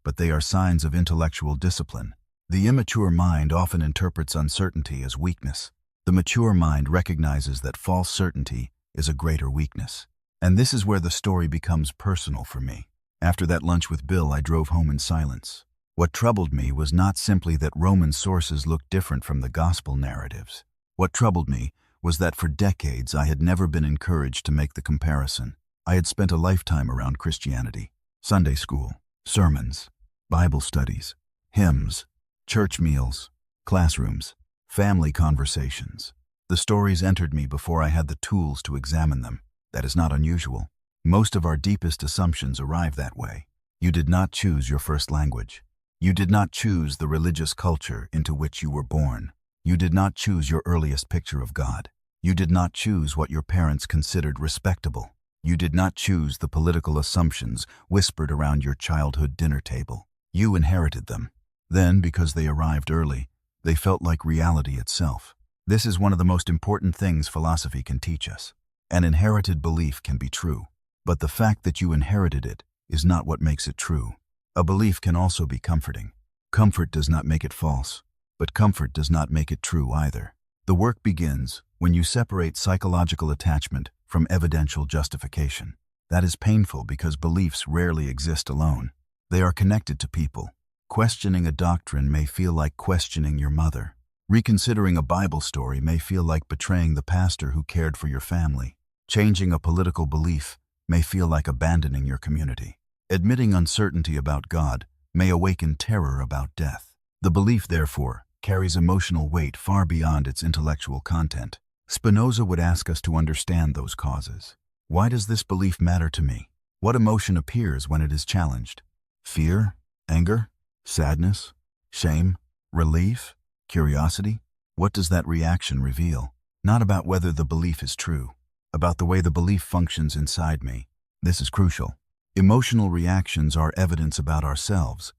but they are signs of intellectual discipline. The immature mind often interprets uncertainty as weakness. The mature mind recognizes that false certainty is a greater weakness. And this is where the story becomes personal for me. After that lunch with Bill, I drove home in silence. What troubled me was not simply that Roman sources looked different from the gospel narratives. What troubled me was that for decades I had never been encouraged to make the comparison. I had spent a lifetime around Christianity, Sunday school, sermons, Bible studies, hymns, church meals, classrooms, family conversations. The stories entered me before I had the tools to examine them. That is not unusual. Most of our deepest assumptions arrive that way. You did not choose your first language. You did not choose the religious culture into which you were born. You did not choose your earliest picture of God. You did not choose what your parents considered respectable. You did not choose the political assumptions whispered around your childhood dinner table. You inherited them. Then, because they arrived early, they felt like reality itself. This is one of the most important things philosophy can teach us. An inherited belief can be true, but the fact that you inherited it is not what makes it true. A belief can also be comforting. Comfort does not make it false, but comfort does not make it true either. The work begins when you separate psychological attachment from evidential justification. That is painful because beliefs rarely exist alone. They are connected to people. Questioning a doctrine may feel like questioning your mother. Reconsidering a Bible story may feel like betraying the pastor who cared for your family. Changing a political belief may feel like abandoning your community. Admitting uncertainty about God may awaken terror about death. The belief, therefore, carries emotional weight far beyond its intellectual content. Spinoza would ask us to understand those causes. Why does this belief matter to me? What emotion appears when it is challenged? Fear? Anger? Sadness? Shame? Relief? Curiosity? What does that reaction reveal? Not about whether the belief is true, about the way the belief functions inside me. This is crucial. Emotional reactions are evidence about ourselves,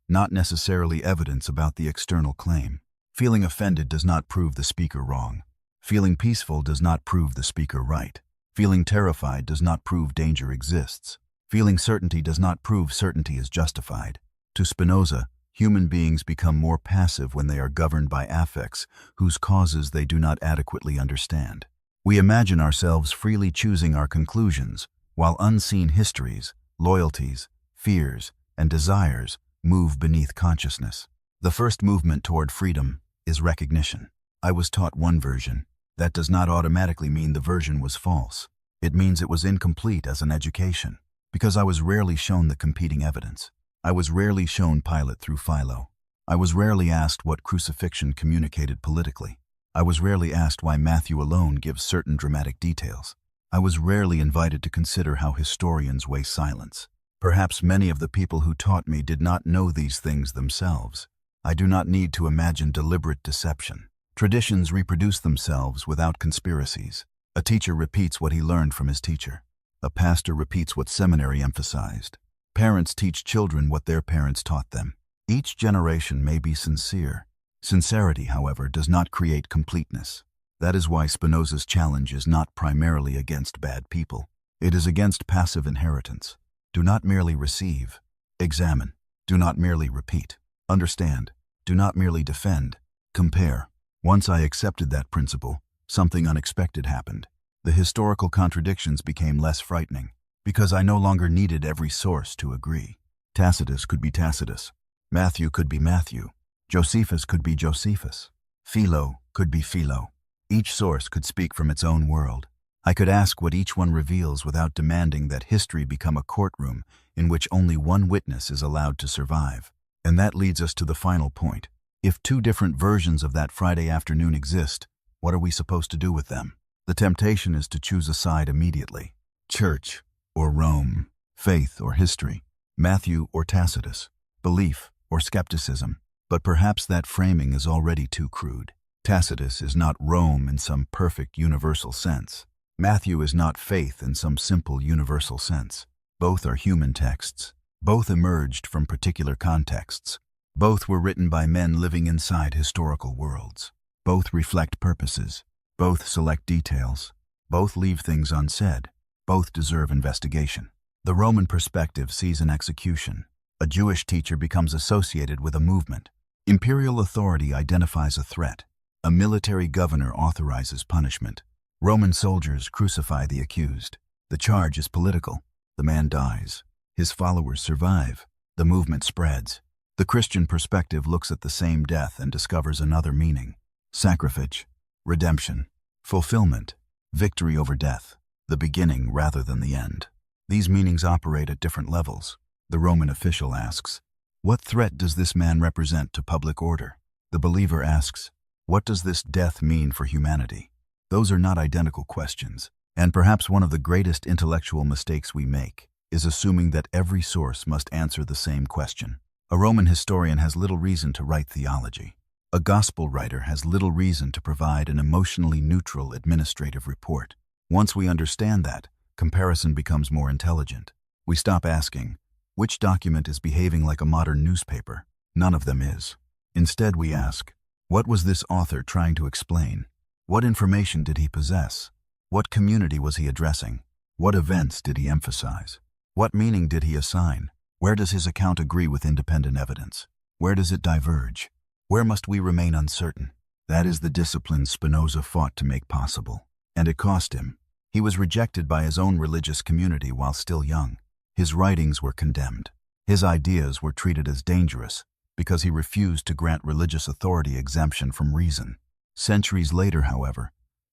not necessarily evidence about the external claim. Feeling offended does not prove the speaker wrong. Feeling peaceful does not prove the speaker right. Feeling terrified does not prove danger exists. Feeling certainty does not prove certainty is justified. To Spinoza, human beings become more passive when they are governed by affects whose causes they do not adequately understand. We imagine ourselves freely choosing our conclusions, while unseen histories, loyalties, fears, and desires move beneath consciousness. The first movement toward freedom is recognition. I was taught one version. That does not automatically mean the version was false. It means it was incomplete as an education, because I was rarely shown the competing evidence. I was rarely shown Pilate through Philo. I was rarely asked what crucifixion communicated politically. I was rarely asked why Matthew alone gives certain dramatic details. I was rarely invited to consider how historians weigh silence. Perhaps many of the people who taught me did not know these things themselves. I do not need to imagine deliberate deception. Traditions reproduce themselves without conspiracies. A teacher repeats what he learned from his teacher. A pastor repeats what seminary emphasized. Parents teach children what their parents taught them. Each generation may be sincere. Sincerity, however, does not create completeness. That is why Spinoza's challenge is not primarily against bad people. It is against passive inheritance. Do not merely receive. Examine. Do not merely repeat. Understand. Do not merely defend. Compare. Once I accepted that principle, something unexpected happened. The historical contradictions became less frightening, because I no longer needed every source to agree. Tacitus could be Tacitus. Matthew could be Matthew. Josephus could be Josephus. Philo could be Philo. Each source could speak from its own world. I could ask what each one reveals without demanding that history become a courtroom in which only one witness is allowed to survive. And that leads us to the final point. If two different versions of that Friday afternoon exist, what are we supposed to do with them? The temptation is to choose a side immediately. Church or Rome, faith or history, Matthew or Tacitus, belief or skepticism. But perhaps that framing is already too crude. Tacitus is not Rome in some perfect universal sense. Matthew is not faith in some simple universal sense. Both are human texts. Both emerged from particular contexts. Both were written by men living inside historical worlds. Both reflect purposes. Both select details. Both leave things unsaid. Both deserve investigation. The Roman perspective sees an execution. A Jewish teacher becomes associated with a movement. Imperial authority identifies a threat. A military governor authorizes punishment. Roman soldiers crucify the accused. The charge is political. The man dies. His followers survive. The movement spreads. The Christian perspective looks at the same death and discovers another meaning. Sacrifice, redemption, fulfillment, victory over death, the beginning rather than the end. These meanings operate at different levels. The Roman official asks, "What threat does this man represent to public order?" The believer asks, "What does this death mean for humanity?" Those are not identical questions, and perhaps one of the greatest intellectual mistakes we make is assuming that every source must answer the same question. A Roman historian has little reason to write theology. A gospel writer has little reason to provide an emotionally neutral administrative report. Once we understand that, comparison becomes more intelligent. We stop asking, which document is behaving like a modern newspaper? None of them is. Instead, we ask, what was this author trying to explain? What information did he possess? What community was he addressing? What events did he emphasize? What meaning did he assign? Where does his account agree with independent evidence? Where does it diverge? Where must we remain uncertain? That is the discipline Spinoza fought to make possible. And it cost him. He was rejected by his own religious community while still young. His writings were condemned. His ideas were treated as dangerous because he refused to grant religious authority exemption from reason. Centuries later, however,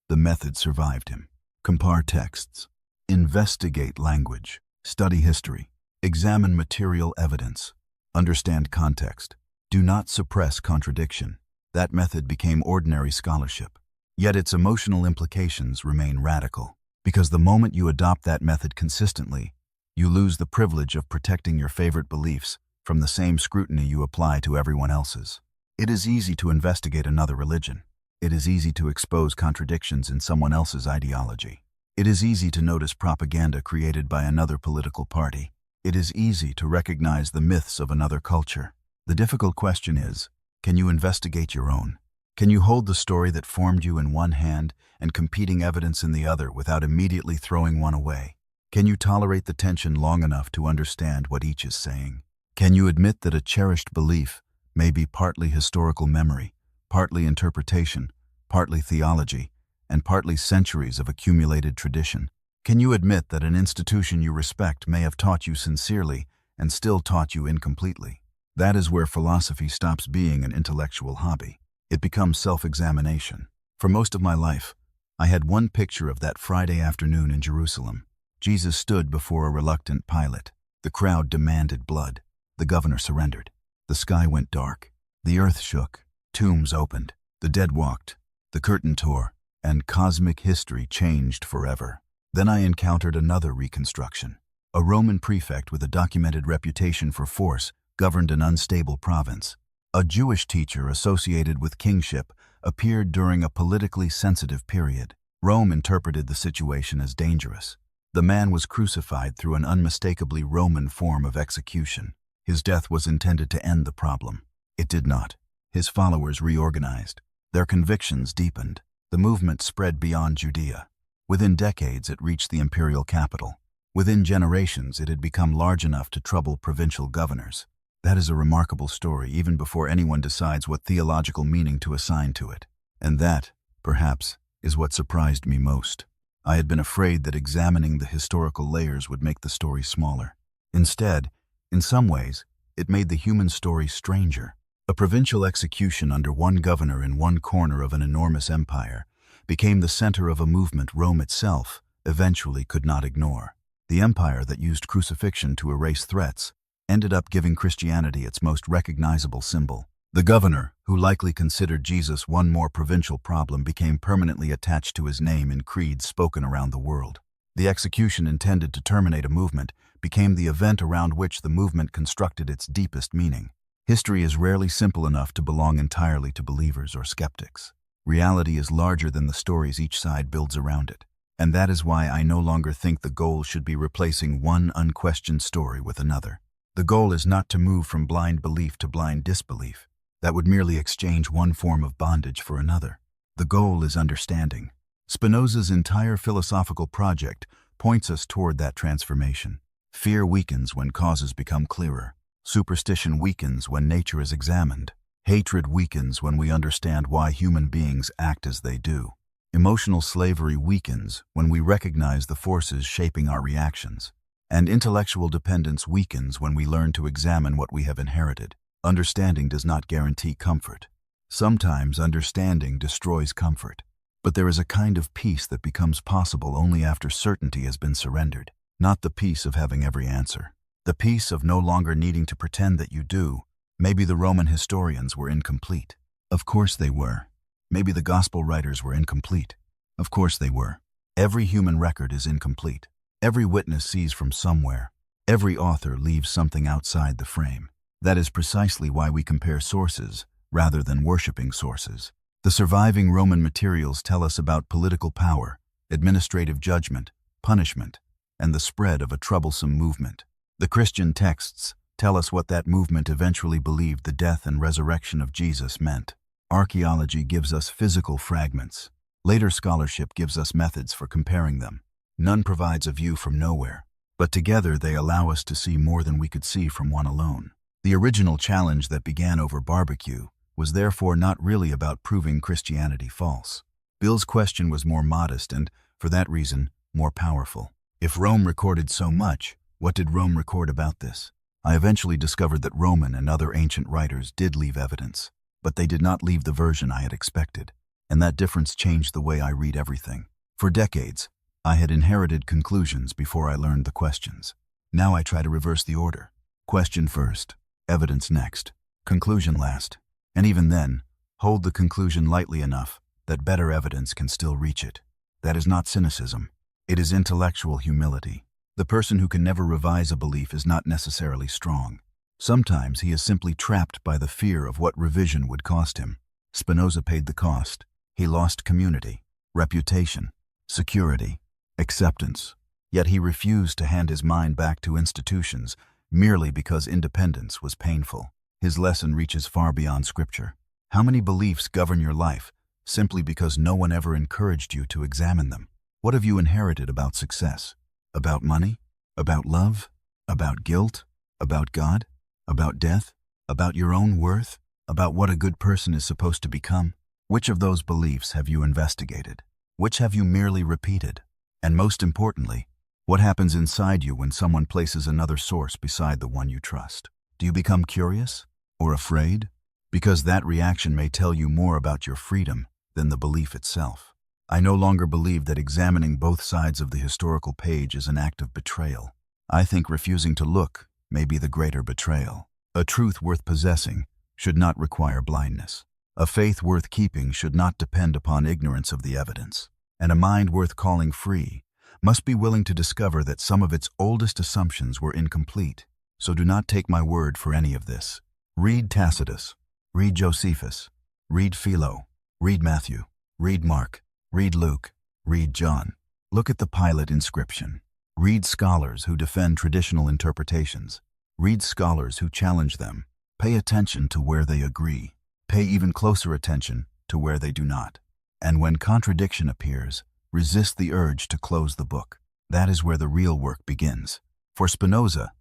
the method survived him. Compare texts. Investigate language. Study history. Examine material evidence. Understand context. Do not suppress contradiction. That method became ordinary scholarship. Yet its emotional implications remain radical, because the moment you adopt that method consistently, you lose the privilege of protecting your favorite beliefs from the same scrutiny you apply to everyone else's. It is easy to investigate another religion. It is easy to expose contradictions in someone else's ideology. It is easy to notice propaganda created by another political party. It is easy to recognize the myths of another culture. The difficult question is, can you investigate your own? Can you hold the story that formed you in one hand and competing evidence in the other without immediately throwing one away? Can you tolerate the tension long enough to understand what each is saying? Can you admit that a cherished belief may be partly historical memory, partly interpretation, partly theology, and partly centuries of accumulated tradition? Can you admit that an institution you respect may have taught you sincerely and still taught you incompletely? That is where philosophy stops being an intellectual hobby. It becomes self-examination. For most of my life, I had one picture of that Friday afternoon in Jerusalem. Jesus stood before a reluctant Pilate. The crowd demanded blood. The governor surrendered. The sky went dark. The earth shook. Tombs opened. The dead walked. The curtain tore. And cosmic history changed forever. Then I encountered another reconstruction. A Roman prefect with a documented reputation for force governed an unstable province. A Jewish teacher associated with kingship appeared during a politically sensitive period. Rome interpreted the situation as dangerous. The man was crucified through an unmistakably Roman form of execution. His death was intended to end the problem. It did not. His followers reorganized. Their convictions deepened. The movement spread beyond Judea. Within decades, it reached the imperial capital. Within generations, it had become large enough to trouble provincial governors. That is a remarkable story, even before anyone decides what theological meaning to assign to it. And that, perhaps, is what surprised me most. I had been afraid that examining the historical layers would make the story smaller. Instead, in some ways, it made the human story stranger. A provincial execution under one governor in one corner of an enormous empire became the center of a movement Rome itself eventually could not ignore. The empire that used crucifixion to erase threats ended up giving Christianity its most recognizable symbol. The governor, who likely considered Jesus one more provincial problem, became permanently attached to his name in creeds spoken around the world. The execution intended to terminate a movement became the event around which the movement constructed its deepest meaning. History is rarely simple enough to belong entirely to believers or skeptics. Reality is larger than the stories each side builds around it. And that is why I no longer think the goal should be replacing one unquestioned story with another. The goal is not to move from blind belief to blind disbelief. That would merely exchange one form of bondage for another. The goal is understanding. Spinoza's entire philosophical project points us toward that transformation. Fear weakens when causes become clearer. Superstition weakens when nature is examined. Hatred weakens when we understand why human beings act as they do. Emotional slavery weakens when we recognize the forces shaping our reactions. And intellectual dependence weakens when we learn to examine what we have inherited. Understanding does not guarantee comfort. Sometimes understanding destroys comfort. But there is a kind of peace that becomes possible only after certainty has been surrendered. Not the peace of having every answer. The peace of no longer needing to pretend that you do. Maybe the Roman historians were incomplete. Of course they were. Maybe the gospel writers were incomplete. Of course they were. Every human record is incomplete. Every witness sees from somewhere. Every author leaves something outside the frame. That is precisely why we compare sources, rather than worshiping sources. The surviving Roman materials tell us about political power, administrative judgment, punishment, and the spread of a troublesome movement. The Christian texts tell us what that movement eventually believed the death and resurrection of Jesus meant. Archaeology gives us physical fragments. Later scholarship gives us methods for comparing them. None provides a view from nowhere, but together they allow us to see more than we could see from one alone. The original challenge that began over barbecue was therefore not really about proving Christianity false. Bill's question was more modest and, for that reason, more powerful. If Rome recorded so much, what did Rome record about this? I eventually discovered that Roman and other ancient writers did leave evidence, but they did not leave the version I had expected, and that difference changed the way I read everything. For decades, I had inherited conclusions before I learned the questions. Now I try to reverse the order. Question first, evidence next, conclusion last. And even then, hold the conclusion lightly enough that better evidence can still reach it. That is not cynicism. It is intellectual humility. The person who can never revise a belief is not necessarily strong. Sometimes he is simply trapped by the fear of what revision would cost him. Spinoza paid the cost. He lost community, reputation, security, acceptance. Yet he refused to hand his mind back to institutions merely because independence was painful. His lesson reaches far beyond Scripture. How many beliefs govern your life simply because no one ever encouraged you to examine them? What have you inherited about success? About money? About love? About guilt? About God? About death? About your own worth? About what a good person is supposed to become? Which of those beliefs have you investigated? Which have you merely repeated? And most importantly, what happens inside you when someone places another source beside the one you trust? Do you become curious? Or afraid? Because that reaction may tell you more about your freedom than the belief itself. I no longer believe that examining both sides of the historical page is an act of betrayal. I think refusing to look may be the greater betrayal. A truth worth possessing should not require blindness. A faith worth keeping should not depend upon ignorance of the evidence. And a mind worth calling free must be willing to discover that some of its oldest assumptions were incomplete. So do not take my word for any of this. Read Tacitus, read Josephus, read Philo, read Matthew, read Mark, read Luke, read John. Look at the Pilate inscription. Read scholars who defend traditional interpretations. Read scholars who challenge them. Pay attention to where they agree. Pay even closer attention to where they do not. And when contradiction appears, resist the urge to close the book. That is where the real work begins. For Spinoza,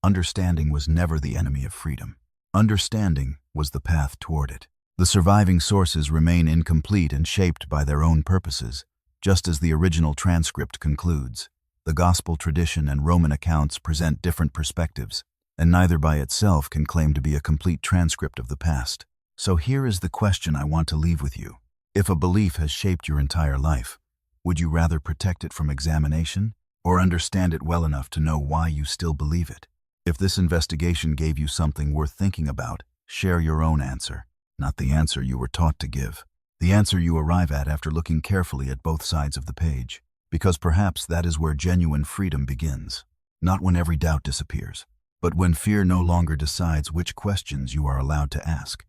understanding was never the enemy of freedom. Understanding was the path toward it. The surviving sources remain incomplete and shaped by their own purposes, just as the original transcript concludes. The gospel tradition and Roman accounts present different perspectives, and neither by itself can claim to be a complete transcript of the past. So here is the question I want to leave with you. If a belief has shaped your entire life, would you rather protect it from examination or understand it well enough to know why you still believe it? If this investigation gave you something worth thinking about, share your own answer, not the answer you were taught to give. The answer you arrive at after looking carefully at both sides of the page, because perhaps that is where genuine freedom begins. Not when every doubt disappears, but when fear no longer decides which questions you are allowed to ask.